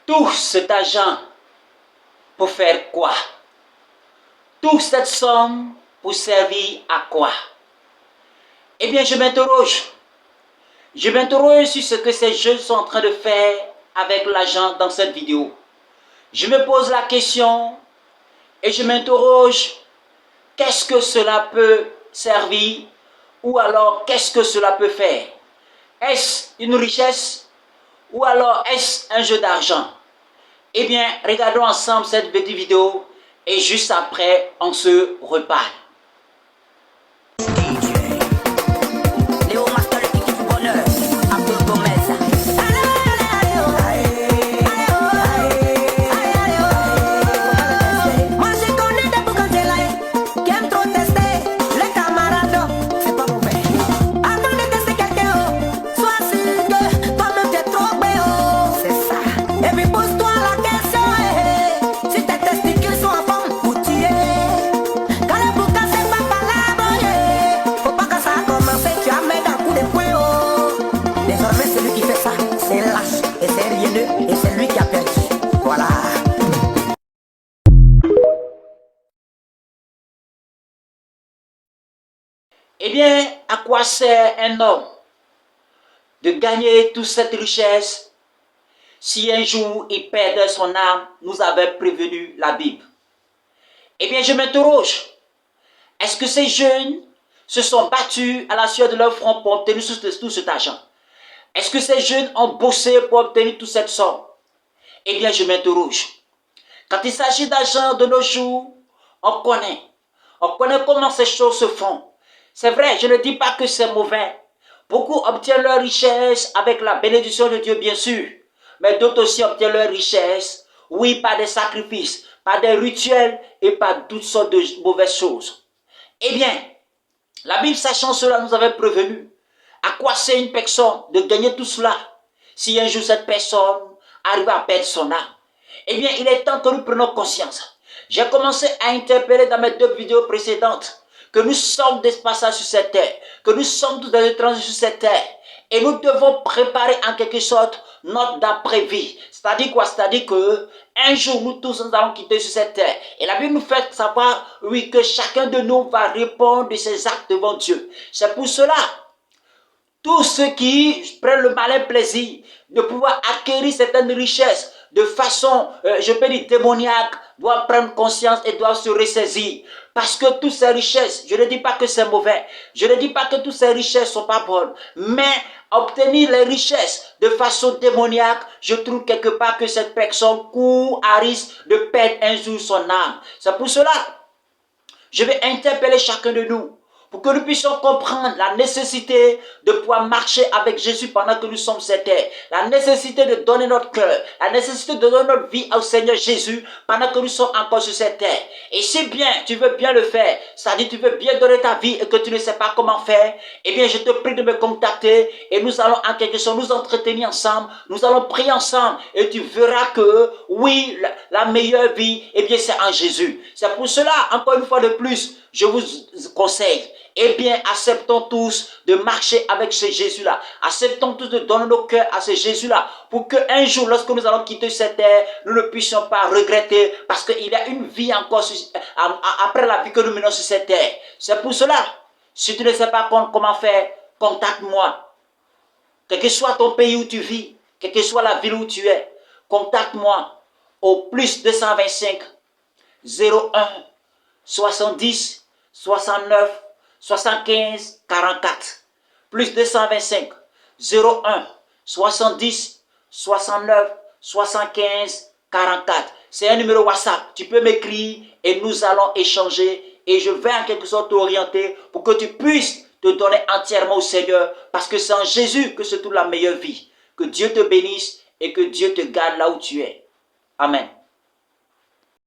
Tout cet argent pour faire quoi? Toute cette somme pour servir à quoi? Eh bien, je m'interroge. Je m'interroge sur ce que ces jeunes sont en train de faire avec l'argent dans cette vidéo. Je me pose la question et je m'interroge, qu'est-ce que cela peut servir ou alors qu'est-ce que cela peut faire? Est-ce une richesse ou alors est-ce un jeu d'argent? Eh bien, regardons ensemble cette petite vidéo et juste après, on se reparle. Et c'est lui qui a perdu. Voilà. Eh bien, à quoi sert un homme de gagner toute cette richesse si un jour il perdait son âme, nous avait prévenu la Bible? Eh bien, je m'interroge. Est-ce que ces jeunes se sont battus à la sueur de leur front pour obtenir tout cet argent? Est-ce que ces jeunes ont bossé pour obtenir toute cette somme? Eh bien, je m'interroge. Quand il s'agit d'argent de nos jours, on connaît. On connaît comment ces choses se font. C'est vrai, je ne dis pas que c'est mauvais. Beaucoup obtiennent leur richesse avec la bénédiction de Dieu, bien sûr. Mais d'autres aussi obtiennent leur richesse, oui, par des sacrifices, par des rituels et par toutes sortes de mauvaises choses. Eh bien, la Bible, sachant cela, nous avait prévenu. À quoi sert une personne de gagner tout cela si un jour cette personne arrive à perdre son âme? Eh bien, il est temps que nous prenions conscience. J'ai commencé à interpeller dans mes 2 vidéos précédentes que nous sommes des passages sur cette terre, que nous sommes tous des étrangers sur cette terre. Et nous devons préparer en quelque sorte notre d'après-vie. C'est-à-dire quoi? C'est-à-dire que un jour, nous tous, nous allons quitter sur cette terre. Et la Bible nous fait savoir, oui, que chacun de nous va répondre de ses actes devant Dieu. C'est pour cela, tous ceux qui prennent le malin plaisir de pouvoir acquérir certaines richesses de façon, je peux dire, démoniaque, doivent prendre conscience et doivent se ressaisir. Parce que toutes ces richesses, je ne dis pas que c'est mauvais, je ne dis pas que toutes ces richesses ne sont pas bonnes, mais obtenir les richesses de façon démoniaque, je trouve quelque part que cette personne court à risque de perdre un jour son âme. C'est pour cela, je vais interpeller chacun de nous pour que nous puissions comprendre la nécessité de pouvoir marcher avec Jésus pendant que nous sommes sur terre. La nécessité de donner notre cœur. La nécessité de donner notre vie au Seigneur Jésus pendant que nous sommes encore sur cette terre. Et si bien tu veux bien le faire, c'est-à-dire tu veux bien donner ta vie et que tu ne sais pas comment faire, eh bien je te prie de me contacter et nous allons en quelque sorte nous entretenir ensemble. Nous allons prier ensemble et tu verras que oui, la meilleure vie, eh bien c'est en Jésus. C'est pour cela, encore une fois de plus, je vous conseille, eh bien, acceptons tous de marcher avec ce Jésus-là. Acceptons tous de donner nos cœurs à ce Jésus-là pour qu'un jour, lorsque nous allons quitter cette terre, nous ne puissions pas regretter parce qu'il y a une vie encore après la vie que nous menons sur cette terre. C'est pour cela, si tu ne sais pas comment faire, contacte-moi. Quel que soit ton pays où tu vis, quelle que soit la ville où tu es, contacte-moi au plus 225 01 70 69 75 44 plus 225 01 70 69 75 44. C'est un numéro WhatsApp. Tu peux m'écrire et nous allons échanger et je vais en quelque sorte t'orienter pour que tu puisses te donner entièrement au Seigneur parce que c'est en Jésus que se trouve la meilleure vie. Que Dieu te bénisse et que Dieu te garde là où tu es. Amen.